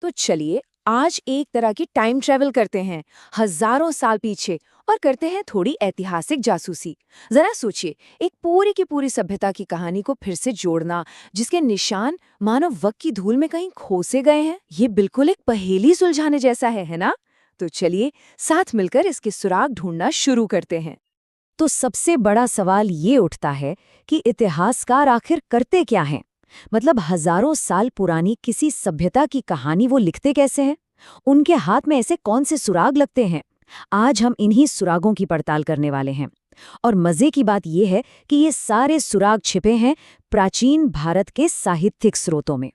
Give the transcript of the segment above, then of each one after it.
तो चलिए आज एक तरह की टाइम ट्रेवल करते हैं हजारों साल पीछे और करते हैं थोड़ी ऐतिहासिक जासूसी। जरा सोचिए, एक पूरी की पूरी सभ्यता की कहानी को फिर से जोड़ना जिसके निशान मानो वक्त की धूल में कहीं खोसे गए हैं। ये बिल्कुल एक पहेली सुलझाने जैसा है ना? तो चलिए साथ मिलकर इसके सुराग ढूंढना शुरू करते हैं। तो सबसे बड़ा सवाल ये उठता है कि इतिहासकार आखिर करते क्या हैं? मतलब हजारों साल पुरानी किसी सभ्यता की कहानी वो लिखते कैसे हैं? उनके हाथ में ऐसे कौन से सुराग लगते हैं? आज हम इन्हीं सुरागों की पड़ताल करने वाले हैं। और मजे की बात यह है कि ये सारे सुराग छिपे हैं प्राचीन भारत के साहित्यिक स्रोतों में।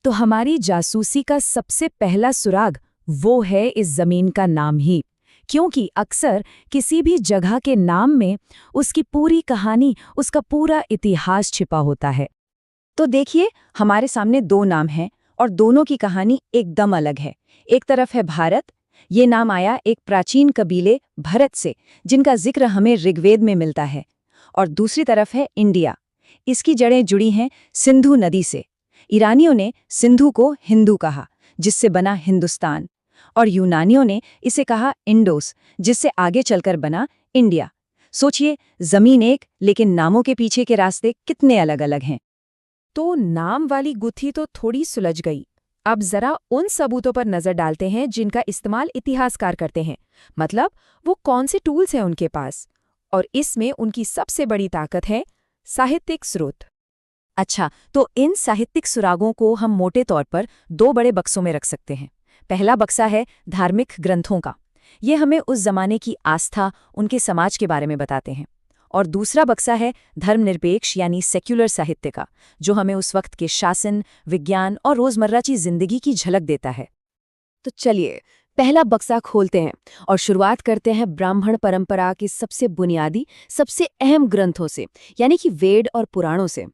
तो हमारी जासूसी का सबसे पहला सुराग वो है इस जमीन का नाम ही, क्योंकि अक्सर किसी भी जगह के नाम में उसकी पूरी कहानी, उसका पूरा इतिहास छिपा होता है। तो देखिए, हमारे सामने दो नाम हैं और दोनों की कहानी एकदम अलग है। एक तरफ है भारत। ये नाम आया एक प्राचीन कबीले भरत से, जिनका जिक्र हमें ऋग्वेद में मिलता है। और दूसरी तरफ है इंडिया। इसकी जड़ें जुड़ी हैं सिंधु नदी से। ईरानियों ने सिंधु को हिंदू कहा, जिससे बना हिंदुस्तान, और यूनानियों ने इसे कहा इंडोस, जिससे आगे चलकर बना इंडिया। सोचिए, जमीन एक, लेकिन नामों के पीछे के रास्ते कितने अलग अलग हैं। तो नाम वाली गुत्थी तो थोड़ी सुलझ गई। अब जरा उन सबूतों पर नजर डालते हैं जिनका इस्तेमाल इतिहासकार करते हैं। मतलब वो कौन से टूल्स हैं उनके पास। और इसमें उनकी सबसे बड़ी ताकत है साहित्यिक स्रोत। अच्छा, तो इन साहित्यिक सुरागों को हम मोटे तौर पर दो बड़े बक्सों में रख सकते हैं। पहला बक्सा है धार्मिक ग्रंथों का। ये हमें उस जमाने की आस्था, उनके समाज के बारे में बताते हैं। और दूसरा बक्सा है धर्मनिरपेक्ष यानी सेक्युलर साहित्य का, जो हमें उस वक्त के शासन, विज्ञान और रोजमर्रा की जिंदगी की झलक देता है। तो चलिए पहला बक्सा खोलते हैं और शुरुआत करते हैं ब्राह्मण परंपरा के सबसे बुनियादी, सबसे अहम ग्रंथों से, यानी कि वेद और पुराणों से।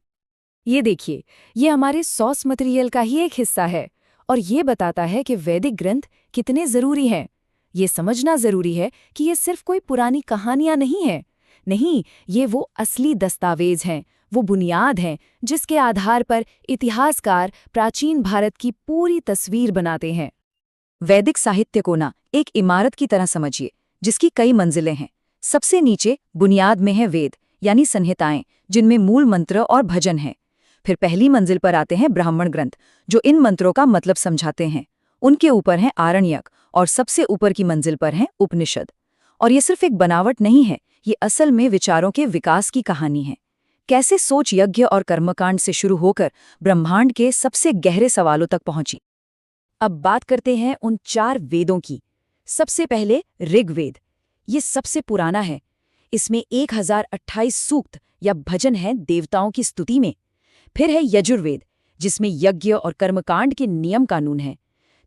ये देखिए, ये हमारे सोर्स मटेरियल का ही एक हिस्सा है और ये बताता है कि वैदिक ग्रंथ कितने जरूरी हैं। ये समझना जरूरी है कि ये सिर्फ कोई पुरानी कहानियां नहीं है। नहीं, ये वो असली दस्तावेज हैं, वो बुनियाद हैं जिसके आधार पर इतिहासकार प्राचीन भारत की पूरी तस्वीर बनाते हैं। वैदिक साहित्य को ना एक इमारत की तरह समझिए, जिसकी कई मंजिलें हैं। सबसे नीचे बुनियाद में है वेद यानी संहिताएं, जिनमें मूल मंत्र और भजन हैं। फिर पहली मंजिल पर आते हैं ब्राह्मण ग्रंथ, जो इन मंत्रों का मतलब समझाते हैं। उनके ऊपर हैं आरण्यक और सबसे ऊपर की मंजिल पर हैं उपनिषद। और ये सिर्फ एक बनावट नहीं है, ये असल में विचारों के विकास की कहानी है। कैसे सोच यज्ञ और कर्मकांड से शुरू होकर ब्रह्मांड के सबसे गहरे सवालों तक पहुंची। अब बात करते हैं उन 4 वेदों की। सबसे पहले ऋग्वेद। ये सबसे पुराना है। इसमें 1028 सूक्त या भजन हैं देवताओं की स्तुति में। फिर है यजुर्वेद, जिसमें यज्ञ और कर्मकांड के नियम कानून हैं।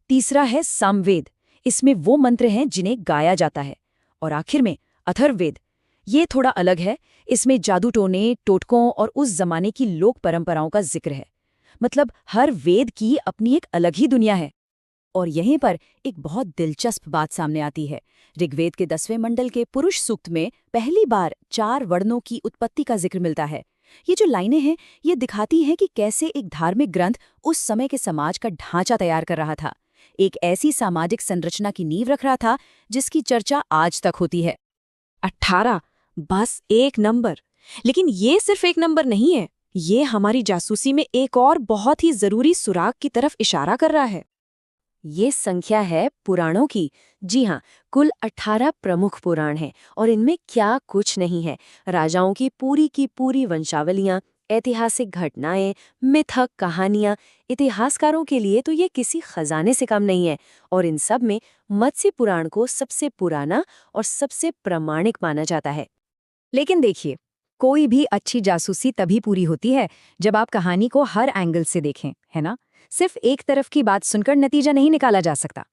तीसरा है सामवेद। इसमें वो मंत्र हैं जिन्हें गाया जाता है। और आखिर में अथर्ववेद। ये थोड़ा अलग है। इसमें जादू टोने, टोटकों और उस जमाने की लोक परंपराओं का जिक्र है। मतलब हर वेद की अपनी एक अलग ही दुनिया है। और यहीं पर एक बहुत दिलचस्प बात सामने आती है। ऋग्वेद के 10वें मंडल के पुरुष सूक्त में पहली बार 4 वर्णों की उत्पत्ति का जिक्र मिलता है। ये जो लाइनें हैं, ये दिखाती हैं कि कैसे एक धार्मिक ग्रंथ उस समय के समाज का ढांचा तैयार कर रहा था। एक ऐसी सामाजिक संरचना की नींव रख रहा था जिसकी चर्चा आज तक होती है। 18, बस एक नंबर। लेकिन ये सिर्फ एक नंबर नहीं है। ये हमारी जासूसी में एक और बहुत ही जरूरी सुराग की तरफ इशारा कर रहा है। ये संख्या है पुराणों की। जी हाँ, कुल 18 प्रमुख पुराण हैं और इनमें क्या कुछ नहीं है। राजाओं की पूरी वंशावलियां, ऐतिहासिक घटनाएं, मिथक कहानियां। इतिहासकारों के लिए तो ये किसी खजाने से कम नहीं है। और इन सब में मत्स्य पुराण को सबसे पुराना और सबसे प्रामाणिक माना जाता है। लेकिन देखिए, कोई भी अच्छी जासूसी तभी पूरी होती है जब आप कहानी को हर एंगल से देखें, है ना? सिर्फ एक तरफ की बात सुनकर नतीजा नहीं निकाला जा सकता।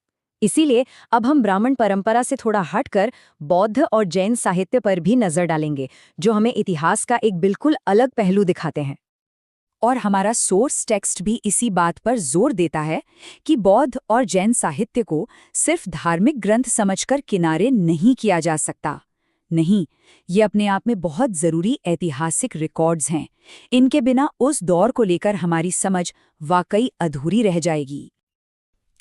इसीलिए अब हम ब्राह्मण परंपरा से थोड़ा हटकर बौद्ध और जैन साहित्य पर भी नजर डालेंगे, जो हमें इतिहास का एक बिल्कुल अलग पहलू दिखाते हैं। और हमारा सोर्स टेक्स्ट भी इसी बात पर जोर देता है कि बौद्ध और जैन साहित्य को सिर्फ धार्मिक ग्रंथ समझकर किनारे नहीं किया जा सकता। नहीं, ये अपने आप में बहुत जरूरी ऐतिहासिक रिकॉर्ड्स हैं। इनके बिना उस दौर को लेकर हमारी समझ वाकई अधूरी रह जाएगी।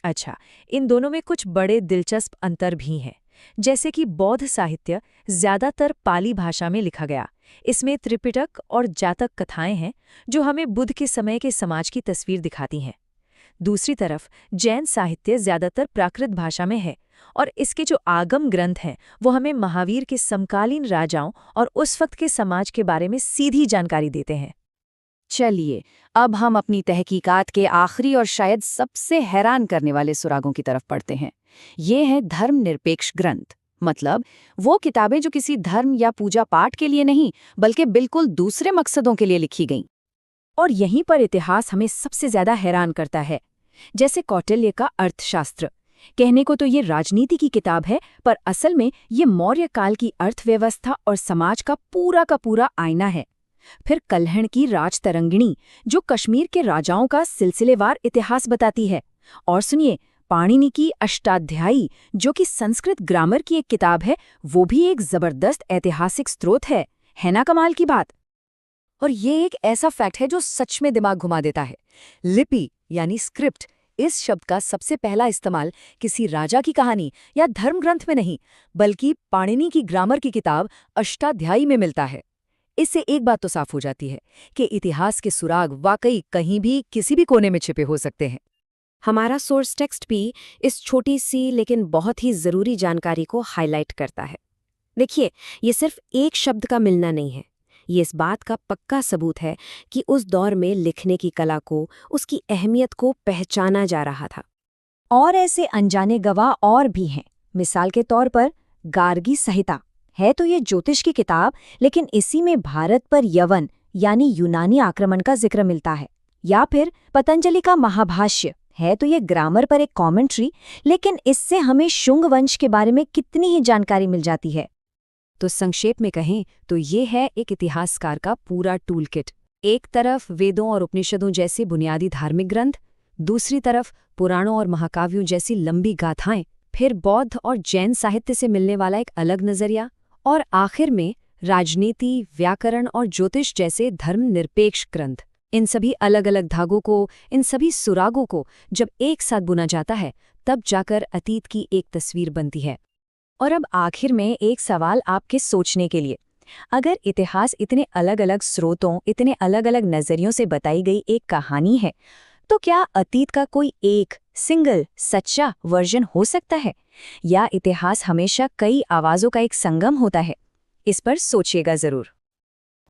अच्छा, इन दोनों में कुछ बड़े दिलचस्प अंतर भी हैं। जैसे कि बौद्ध साहित्य ज्यादातर पाली भाषा में लिखा गया। इसमें त्रिपिटक और जातक कथाएं हैं जो हमें बुद्ध के समय के समाज की तस्वीर दिखाती हैं। दूसरी तरफ जैन साहित्य ज्यादातर प्राकृत भाषा में है और इसके जो आगम ग्रंथ हैं वो हमें महावीर के समकालीन राजाओं और उस वक्त के समाज के बारे में सीधी जानकारी देते हैं। चलिए, अब हम अपनी तहकीकात के आखिरी और शायद सबसे हैरान करने वाले सुरागों की तरफ पढ़ते हैं। ये हैं धर्मनिरपेक्ष ग्रंथ, मतलब वो किताबें जो किसी धर्म या पूजा पाठ के लिए नहीं बल्कि बिल्कुल दूसरे मकसदों के लिए लिखी गईं। और यहीं पर इतिहास हमें सबसे ज्यादा हैरान करता है। जैसे कौटिल्य का अर्थशास्त्र, कहने को तो ये राजनीति की किताब है, पर असल में ये मौर्य काल की अर्थव्यवस्था और समाज का पूरा आईना है। फिर कल्हण की राजतरंगिणी, जो कश्मीर के राजाओं का सिलसिलेवार इतिहास बताती है। और सुनिए, पाणिनि की अष्टाध्यायी, जो कि संस्कृत ग्रामर की एक किताब है, वो भी एक जबरदस्त ऐतिहासिक स्रोत है ना कमाल की बात। और ये एक ऐसा फैक्ट है जो सच में दिमाग घुमा देता है। लिपि यानी स्क्रिप्ट, इस शब्द का सबसे पहला इस्तेमाल किसी राजा की कहानी या धर्मग्रंथ में नहीं, बल्कि पाणिनि की ग्रामर की किताब अष्टाध्यायी में मिलता है। इससे एक बात तो साफ हो जाती है कि इतिहास के सुराग वाकई कहीं भी किसी भी कोने में छिपे हो सकते हैं। हमारा सोर्स टेक्स्ट भी इस छोटी सी लेकिन बहुत ही जरूरी जानकारी को हाईलाइट करता है। देखिए, ये सिर्फ एक शब्द का मिलना नहीं है, ये इस बात का पक्का सबूत है कि उस दौर में लिखने की कला को, उसकी अहमियत को पहचाना जा रहा था। और ऐसे अनजाने गवाह और भी हैं। मिसाल के तौर पर गार्गी संहिता है तो ये ज्योतिष की किताब, लेकिन इसी में भारत पर यवन यानी यूनानी आक्रमण का जिक्र मिलता है। या फिर पतंजलि का महाभाष्य है तो ये ग्रामर पर एक कमेंट्री, लेकिन इससे हमें शुंग वंश के बारे में कितनी ही जानकारी मिल जाती है। तो संक्षेप में कहें तो ये है एक इतिहासकार का पूरा टूलकिट। एक तरफ वेदों और उपनिषदों जैसे बुनियादी धार्मिक ग्रंथ, दूसरी तरफ पुराणों और महाकाव्यों जैसी लंबी गाथाएं, फिर बौद्ध और जैन साहित्य से मिलने वाला एक अलग नजरिया, और आखिर में राजनीति, व्याकरण और ज्योतिष जैसे धर्मनिरपेक्ष ग्रंथ। इन सभी अलग अलग धागों को, इन सभी सुरागों को जब एक साथ बुना जाता है, तब जाकर अतीत की एक तस्वीर बनती है। और अब आखिर में एक सवाल आपके सोचने के लिए। अगर इतिहास इतने अलग अलग स्रोतों, इतने अलग अलग नजरियों से बताई गई एक कहानी है, तो क्या अतीत का कोई एक सिंगल सच्चा वर्जन हो सकता है, या इतिहास हमेशा कई आवाज़ों का एक संगम होता है? इस पर सोचिएगा जरूर।